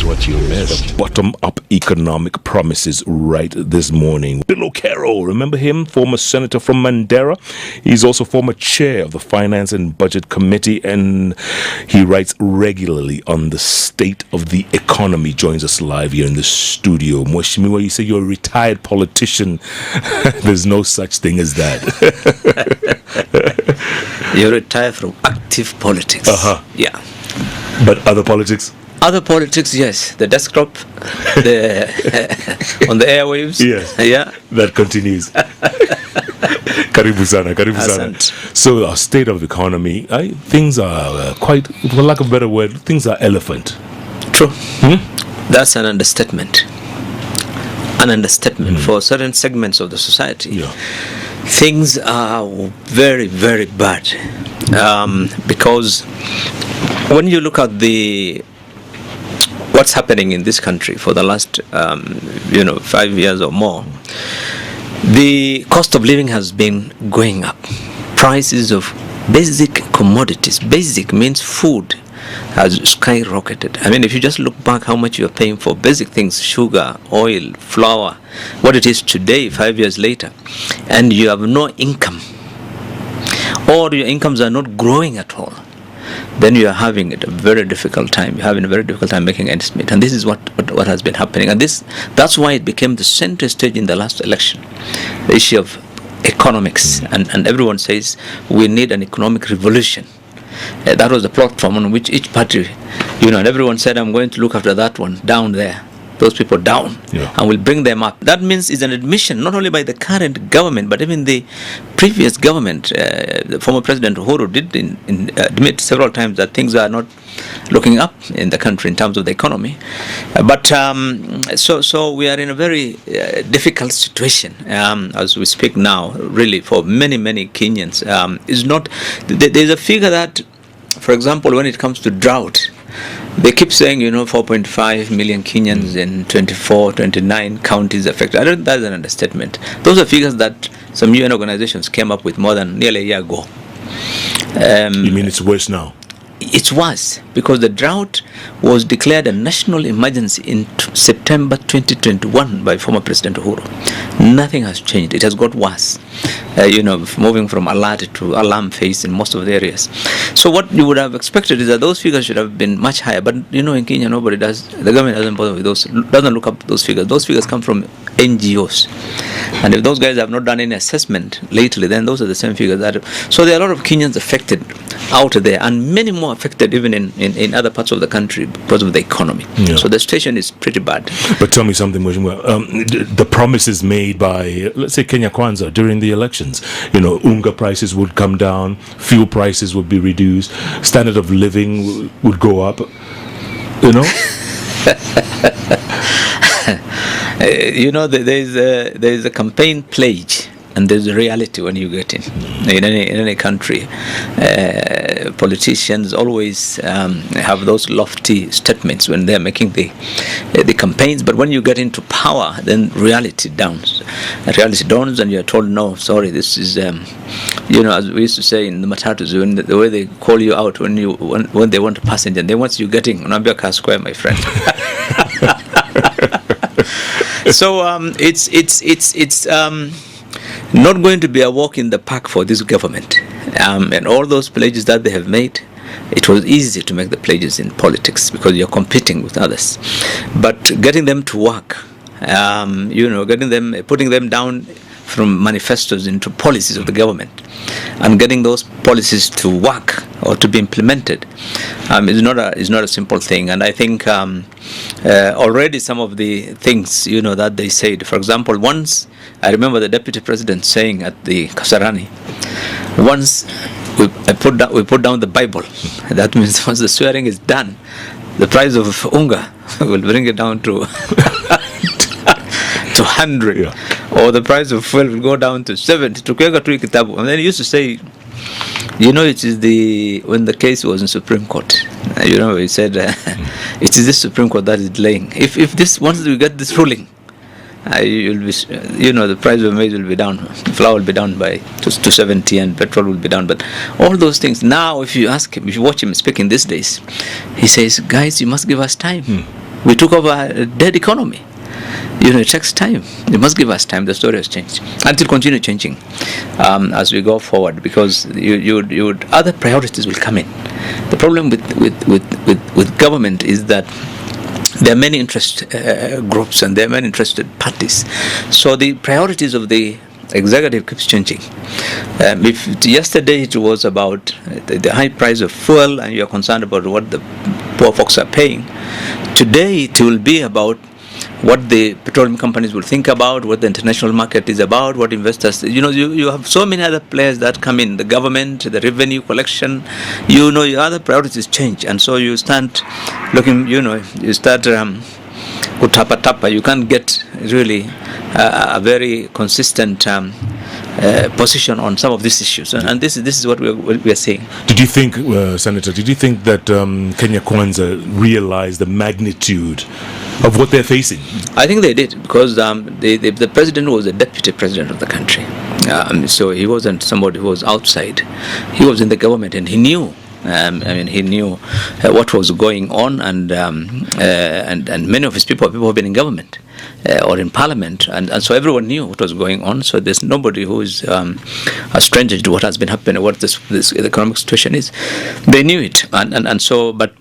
is what you missed. Bottom-up economic promises right this morning. Billow Kerrow, remember him? Former senator from Mandera. He's also former chair of the Finance and Budget Committee, and he writes regularly on the state of the economy. Joins us live here in the studio. Mweshimiwa, you say you're a retired politician. There's no such thing as that. You're retired from active politics. Yeah. But other politics? Other politics, yes. The desktop, on the airwaves. Yes. Yeah. That continues. Karibu sana. So our state of the economy, things are quite, for lack of a better word, things are elephant. True. That's an understatement. For certain segments of the society. Yeah. Things are very, very bad. Because when you look at what's happening in this country for the last 5 years or more, the cost of living has been going up. Prices of basic commodities, basic means food, has skyrocketed. I mean, if you just look back how much you're paying for basic things, sugar, oil, flour, what it is today, 5 years later, and you have no income, or your incomes are not growing at all, then you are having a very difficult time. You're having a very difficult time making ends meet. And this is what has been happening. And that's why it became the center stage in the last election, the issue of economics. And everyone says we need an economic revolution. That was the platform on which each party, and everyone said, I'm going to look after that one down there. Those people down, and we'll bring them up. That means it's an admission not only by the current government, but even the previous government. The former President Uhuru did admit several times that things are not looking up in the country in terms of the economy. So we are in a very difficult situation as we speak now, really, for many, many Kenyans. There's a figure that, for example, when it comes to drought, they keep saying, 4.5 million Kenyans in 24, 29 counties affected. I don't think that's an understatement. Those are figures that some UN organizations came up with more than nearly a year ago. You mean it's worse now? It's worse because the drought was declared a national emergency in September 2021 by former President Uhuru. Nothing has changed. It has got worse. Moving from alert to alarm phase in most of the areas. So what you would have expected is that those figures should have been much higher. But in Kenya, nobody does. The government doesn't bother with those. Doesn't look up those figures. Those figures come from NGOs, and if those guys have not done any assessment lately, then those are the same figures. So there are a lot of Kenyans affected out there, and many more affected even in other parts of the country because of the economy. Yeah. So the situation is pretty bad. But tell me something, Mheshimiwa. The promises made by, let's say, Kenya Kwanza during the elections, unga prices would come down, fuel prices would be reduced, standard of living would go up, there is a campaign pledge, and there's a reality when you get in any country. Politicians always have those lofty statements when they're making the campaigns, but when you get into power, then reality dawns. And you're told, no, sorry, this is as we used to say in the matatus, when the way they call you out when they want a passenger, then once you're getting Unambia car square, my friend. So it's not going to be a walk in the park for this government. And all those pledges that they have made, it was easy to make the pledges in politics because you're competing with others. But getting them to work, putting them down from manifestos into policies of the government and getting those policies to work or to be implemented is not a simple thing. And I think already some of the things that they said, for example, once I remember the deputy president saying at the Kasarani, once we put down the Bible, that means once the swearing is done, the price of unga will bring it down to 100, or the price of fuel will go down to 70. And then he used to say, it is when the case was in Supreme Court, he said, it is the Supreme Court that is delaying. If once we get this ruling, you'll be, the price of maize will be down, flour will be down by to 70, and petrol will be down. But all those things now, if you ask him, if you watch him speaking these days, he says, guys, you must give us time. We took over a dead economy. It takes time. You must give us time. The story has changed, and it will continue changing as we go forward, because other priorities will come in. The problem with government is that there are many interest groups and there are many interested parties. So the priorities of the executive keeps changing. If yesterday it was about the high price of fuel and you are concerned about what the poor folks are paying, today it will be about what the petroleum companies will think about, what the international market is about, what investors, you have so many other players that come in, the government, the revenue collection, your other priorities change, and so you start looking, you start utapa-tapa, you can't get really a very consistent position on some of these issues, and this is what we are seeing. Did you think, Senator, that Kenya Kwanza realized the magnitude of what they're facing? I think they did, because the president was the deputy president of the country. So he wasn't somebody who was outside. He was in the government, and he knew. He knew what was going on, and many of his people who have been in government or in parliament, and so everyone knew what was going on. So there's nobody who is a stranger to what has been happening, what this economic situation is. They knew it, and so, but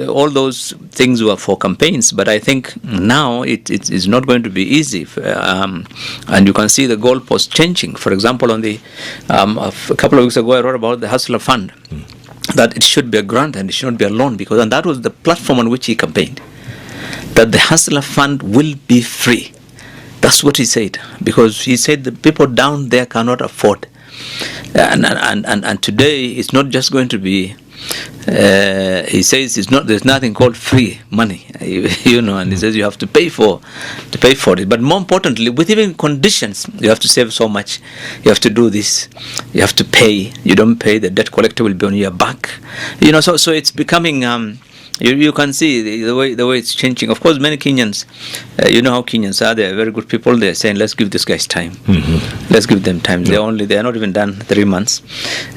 all those things were for campaigns. But I think now it is not going to be easy, and you can see the goalposts changing. For example, on the a couple of weeks ago, I wrote about the Hustler Fund. That it should be a grant and it should not be a loan, and that was the platform on which he campaigned, that the Hustler Fund will be free. That's what he said, because he said the people down there cannot afford, and today it's not just going to be. He says there's nothing called free money, and he says you have to pay for it. But more importantly, with even conditions, you have to save so much, you have to do this, you have to pay. You don't pay, the debt collector will be on your back. So it's becoming. You can see the way it's changing. Of course, many Kenyans, how Kenyans are. They are very good people. They are saying, let's give these guys time. Mm-hmm. Let's give them time. They are not even done 3 months.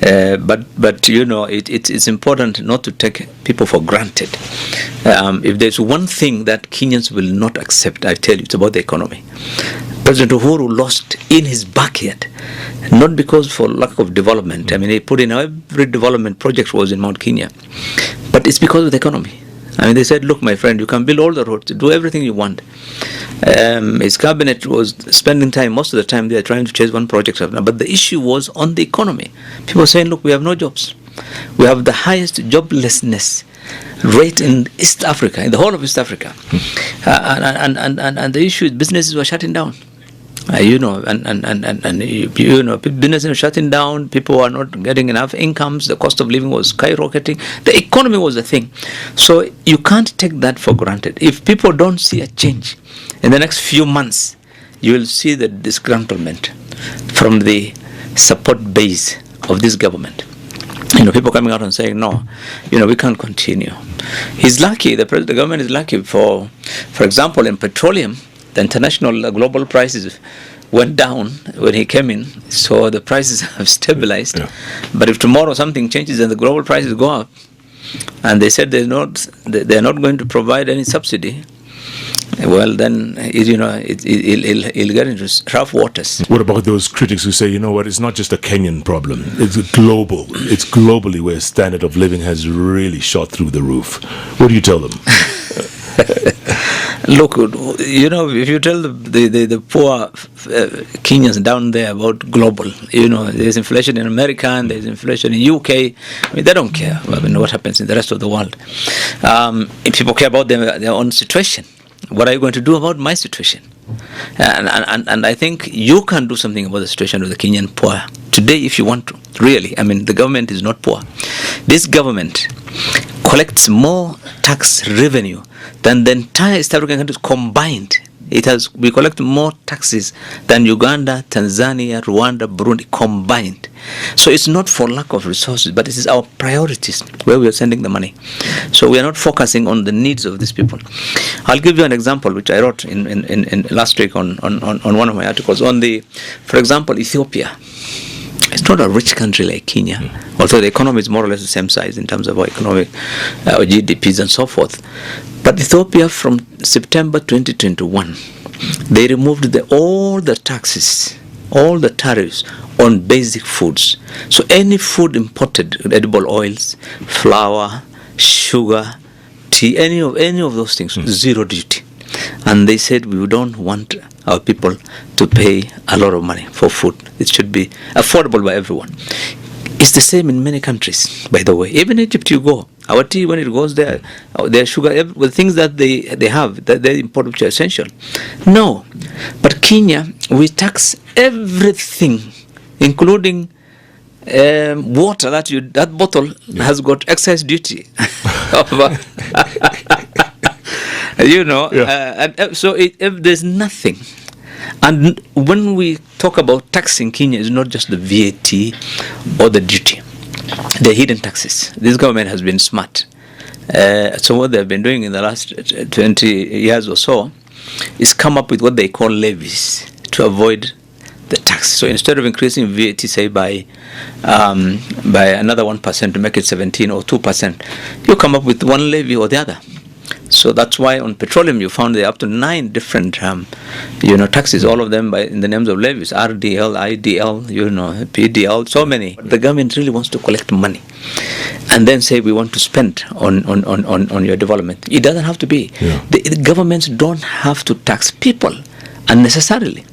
But it's important not to take people for granted. If there's one thing that Kenyans will not accept, I tell you, it's about the economy. President Uhuru lost in his backyard, not because for lack of development. He put in every development project was in Mount Kenya, but it's because of the economy. They said, look, my friend, you can build all the roads, do everything you want. His cabinet was spending time, most of the time they are trying to chase one project after another, but the issue was on the economy. People were saying, look, we have no jobs. We have the highest joblessness rate in East Africa, in the whole of East Africa. And the issue is businesses were shutting down. Businesses were shutting down, people were not getting enough incomes, the cost of living was skyrocketing, the economy was a thing. So you can't take that for granted. If people don't see a change in the next few months, you will see the disgruntlement from the support base of this government. People coming out and saying, no, we can't continue. He's lucky, the government is lucky for example, in petroleum, the international global prices went down when he came in, so the prices have stabilized. Yeah. But if tomorrow something changes and the global prices go up, and they said they're not going to provide any subsidy, well, then he'll get into rough waters. What about those critics who say, it's not just a Kenyan problem, it's global. It's globally where standard of living has really shot through the roof. What do you tell them? Look, if you tell the poor Kenyans down there about global, there's inflation in America and there's inflation in UK. They don't care what happens in the rest of the world. If people care about their own situation, what are you going to do about my situation? And I think you can do something about the situation of the Kenyan poor today if you want to. Really, the government is not poor. This government collects more tax revenue than the entire East African countries combined. We collect more taxes than Uganda, Tanzania, Rwanda, Burundi combined. So it's not for lack of resources, but it is our priorities where we are sending the money. So we are not focusing on the needs of these people. I'll give you an example which I wrote in last week on one of my articles on for example, Ethiopia. It's not a rich country like Kenya, although the economy is more or less the same size in terms of our economic GDPs and so forth. But Ethiopia, from September 2021, they removed all the taxes, all the tariffs on basic foods. So any food imported, edible oils, flour, sugar, tea, any of those things, zero duty. And they said, we don't want our people to pay a lot of money for food. It should be affordable by everyone. It's the same in many countries, by the way. Even Egypt, you go. Our tea, when it goes there, their sugar, the things that they have, that they import, which are essential. No. But Kenya, we tax everything, including water. That bottle has got excise duty. So if there's nothing. And when we talk about tax in Kenya, it's not just the VAT or the duty. The hidden taxes. This government has been smart. So what they've been doing in the last 20 years or so is come up with what they call levies to avoid the tax. So instead of increasing VAT, say by another 1% to make it 17 or 2%, you come up with one levy or the other. So that's why on petroleum you found there are up to 9 different taxes, all of them in the names of levies, RDL, IDL, PDL, so many. The government really wants to collect money and then say we want to spend on your development. It doesn't have to be. Yeah. The governments don't have to tax people unnecessarily.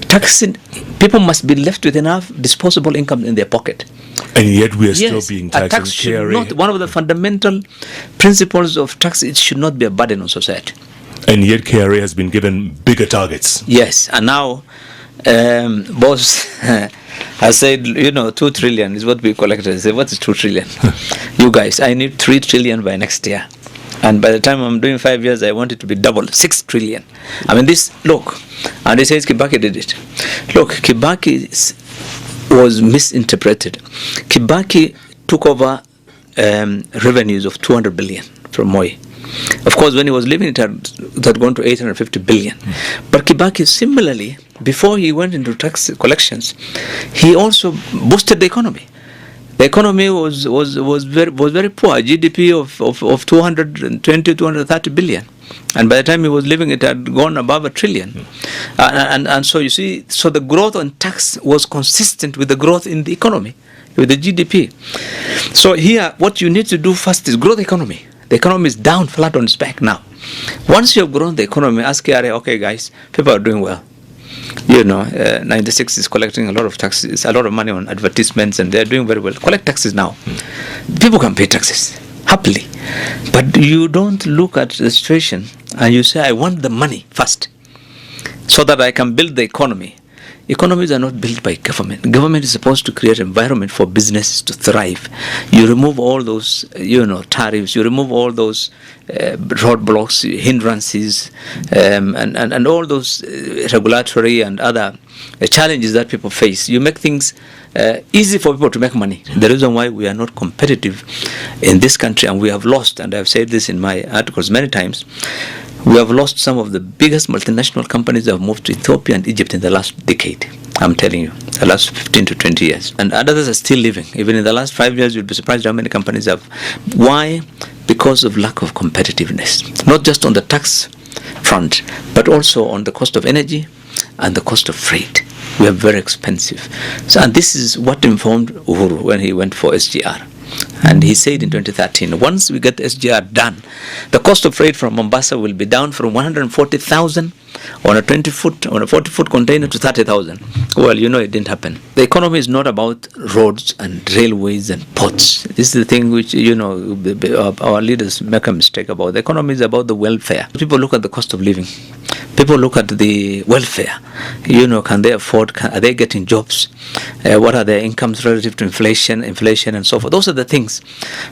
Taxing people must be left with enough disposable income in their pocket. And yet we are still being taxed. A tax should not, one of the fundamental principles of tax, it should not be a burden on society. And yet KRA has been given bigger targets. Yes, and now boss has said, 2 trillion is what we collected. I said, what is 2 trillion? You guys, I need 3 trillion by next year. And by the time I'm doing 5 years, I want it to be double, 6 trillion. I mean, and he says Kibaki did it. Look, Kibaki was misinterpreted. Kibaki took over revenues of 200 billion from Moi. Of course, when he was leaving, it had gone to 850 billion. But Kibaki, similarly, before he went into tax collections, he also boosted the economy. The economy was very poor. GDP of 220, 230 billion. And by the time he was leaving, it had gone above 1 trillion. And so you see, so the growth on tax was consistent with the growth in the economy, with the GDP. So here, what you need to do first is grow the economy. The economy is down flat on its back now. Once you have grown the economy, ask KRA, okay guys, people are doing well. 96 is collecting a lot of taxes, a lot of money on advertisements, and they're doing very well. Collect taxes now. People can pay taxes happily. But you don't look at the situation and you say, I want the money first so that I can build the economy. Economies are not built by government. Government is supposed to create an environment for businesses to thrive. You remove all those, tariffs. You remove all those roadblocks, hindrances, and all those regulatory and other challenges that people face. You make things easy for people to make money. The reason why we are not competitive in this country, and we have lost, and I've said this in my articles many times, we have lost some of the biggest multinational companies that have moved to Ethiopia and Egypt in the last decade. I'm telling you, the last 15 to 20 years. And others are still living. Even in the last 5 years, you'll be surprised how many companies have. Why? Because of lack of competitiveness. Not just on the tax front, but also on the cost of energy and the cost of freight. We are very expensive. And this is what informed Uhuru when he went for SGR. And he said in 2013, once we get the SGR done, the cost of freight from Mombasa will be down from 140,000 on a 40-foot container to 30,000. Well, it didn't happen. The economy is not about roads and railways and ports. This is the thing which, our leaders make a mistake about. The economy is about the welfare. People look at the cost of living. People look at the welfare. Can they afford? Are they getting jobs? What are their incomes relative to inflation, and so forth? Those are the things.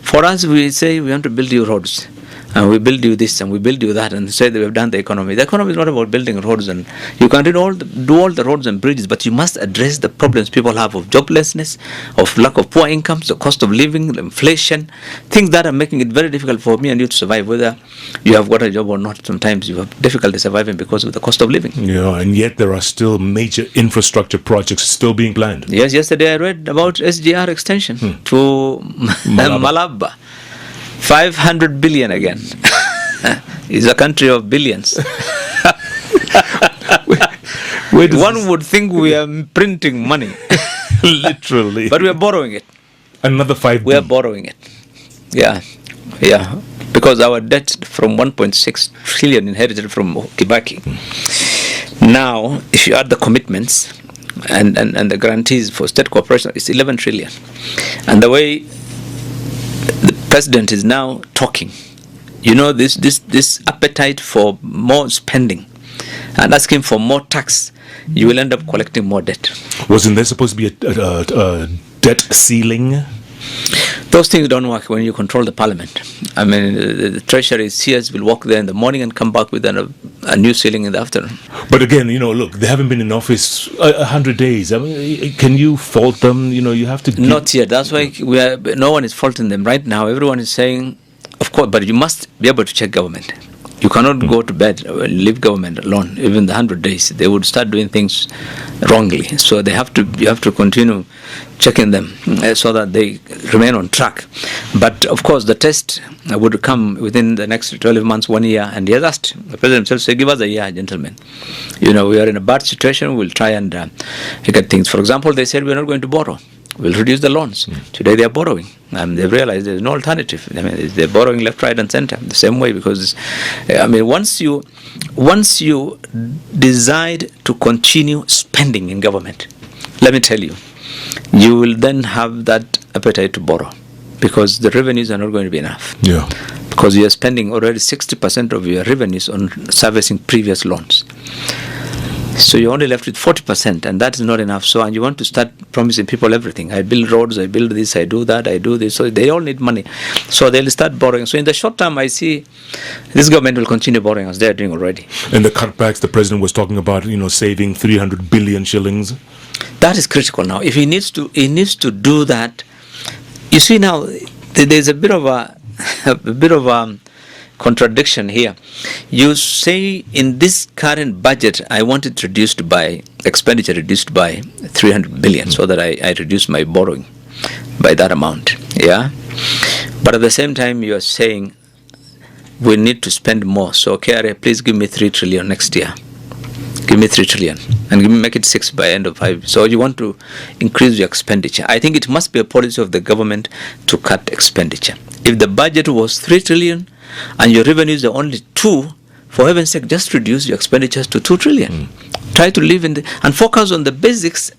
For us, we say we want to build you roads, and we build you this, and we build you that, and say that we've done the economy. The economy is not about building roads, and you can do all the roads and bridges, but you must address the problems people have of joblessness, of lack of poor incomes, the cost of living, the inflation, things that are making it very difficult for me and you to survive, whether you have got a job or not. Sometimes you have difficulty surviving because of the cost of living. Yeah, and yet there are still major infrastructure projects still being planned. Yes, yesterday I read about SGR extension to Malaba. 500 billion again. It's a country of billions. One would think we are printing money. Literally. But we are borrowing it. Another 5 We are borrowing it. Yeah. Because our debt from 1.6 trillion inherited from Kibaki. Now, if you add the commitments and the guarantees for state cooperation, it's 11 trillion. And the way the president is now talking, this appetite for more spending and asking for more tax, you will end up collecting more debt. Wasn't there supposed to be a debt ceiling? Those things don't work when you control the parliament. I mean, the treasury CS will walk there in the morning and come back with a new ceiling in the afternoon. But again, look, they haven't been in office 100 days. I mean, can you fault them? You have to... Not yet. That's why no one is faulting them right now. Everyone is saying, of course, but you must be able to check government. You cannot go to bed and leave government alone. Even the 100 days, they would start doing things wrongly. So you have to continue checking them so that they remain on track. But of course, the test would come within the next 12 months, 1 year. And he has asked the president himself, say, give us a year, gentlemen. We are in a bad situation. We'll try and get things. For example, they said we're not going to borrow. We'll reduce the loans. Today they are borrowing. They've realized there's no alternative. I mean, they're borrowing left, right, and center the same way because, once you decide to continue spending in government, let me tell you, you will then have that appetite to borrow because the revenues are not going to be enough. Yeah. Because you are spending already 60% of your revenues on servicing previous loans. So you're only left with 40%, and that is not enough. So, and you want to start promising people everything. I build roads, I build this, I do that, I do this. So they all need money. So they'll start borrowing. So in the short term, I see this government will continue borrowing as they're doing already. And the cutbacks the president was talking about, saving 300 billion shillings. That is critical now. If he needs to do that. You see now, there's a bit of a contradiction here. You say in this current budget, I want it expenditure reduced by 300 billion so that I reduce my borrowing by that amount. Yeah. But at the same time, you are saying we need to spend more. So, KRA, please give me 3 trillion next year. Give me 3 trillion and make it 6 by end of 5. So you want to increase your expenditure. I think it must be a policy of the government to cut expenditure. If the budget was 3 trillion and your revenues are only 2, for heaven's sake, just reduce your expenditures to 2 trillion. Try to live and focus on the basics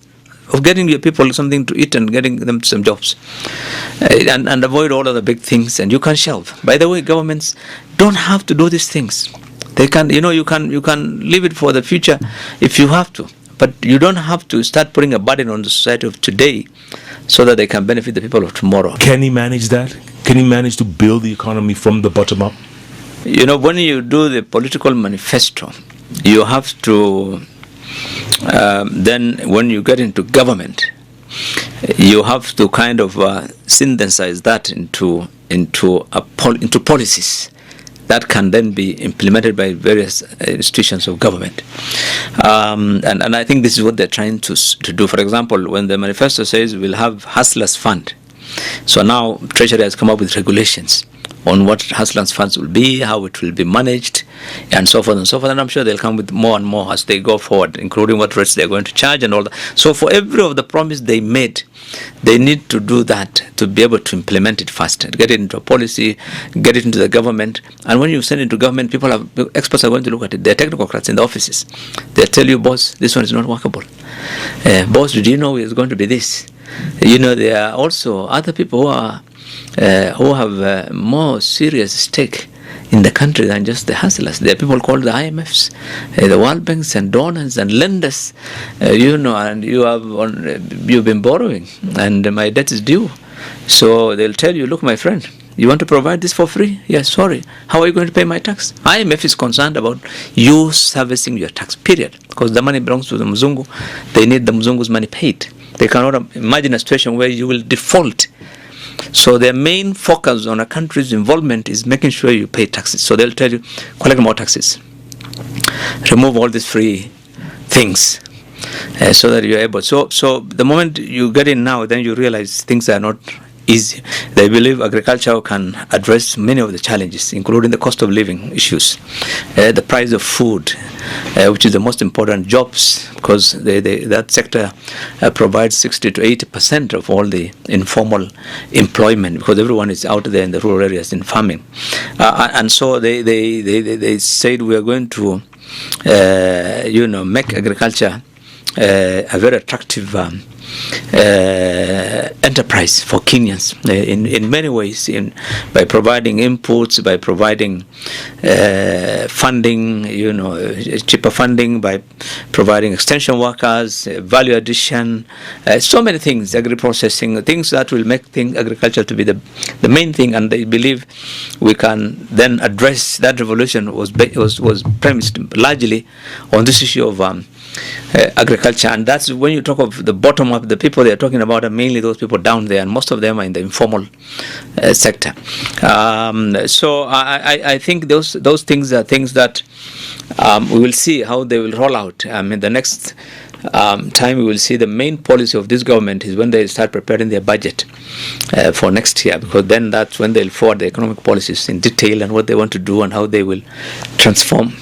of getting your people something to eat and getting them some jobs. And avoid all of the big things, and you can shelve. By the way, governments don't have to do these things. They can, you can leave it for the future if you have to. But you don't have to start putting a burden on the society of today so that they can benefit the people of tomorrow. Can he manage that? Can he manage to build the economy from the bottom up? When you do the political manifesto, you have to, then when you get into government, you have to kind of synthesize that into policies that can then be implemented by various institutions of government. And I think this is what they're trying to do. For example, when the manifesto says we'll have Hustlers Fund, so now Treasury has come up with regulations on what Hustlers Funds will be, how it will be managed, and so forth and so forth. And I'm sure they'll come with more and more as they go forward, including what rates they're going to charge and all that. So for every of the promise they made, they need to do that to be able to implement it faster, get it into a policy, get it into the government. And when you send it to government, experts are going to look at it. They're technocrats in the offices. They'll tell you, boss, this one is not workable. Boss, did you know it's going to be this? There are also other people who have more serious stake in the country than just the hustlers. There are people called the IMFs, the World Banks and donors and lenders, and you've been borrowing, and my debt is due. So they'll tell you, look, my friend, you want to provide this for free? Yes, sorry. How are you going to pay my tax? IMF is concerned about you servicing your tax, period. Because the money belongs to the Mzungu. They need the Mzungu's money paid. They cannot imagine a situation where you will default. So their main focus on a country's involvement is making sure you pay taxes. So they'll tell you, collect more taxes. Remove all these free things so that you're able. So the moment you get in now, then you realize things are not easy. They believe agriculture can address many of the challenges, including the cost of living issues, the price of food, which is the most important, jobs, because that sector provides 60 to 80% of all the informal employment, because everyone is out there in the rural areas in farming. And so they said we are going to make agriculture a very attractive enterprise for Kenyans in many ways, by providing inputs, by providing funding, cheaper funding, by providing extension workers, value addition, so many things, agri-processing, things that will make agriculture to be the main thing. And they believe we can then address that. Revolution was premised largely on this issue of agriculture. And that's when you talk of the bottom up, the people they are talking about are mainly those people down there, and most of them are in the informal sector. So I think those things are things that we will see how they will roll out. In the next time we will see the main policy of this government is when they start preparing their budget for next year, because then that's when they'll forward the economic policies in detail and what they want to do and how they will transform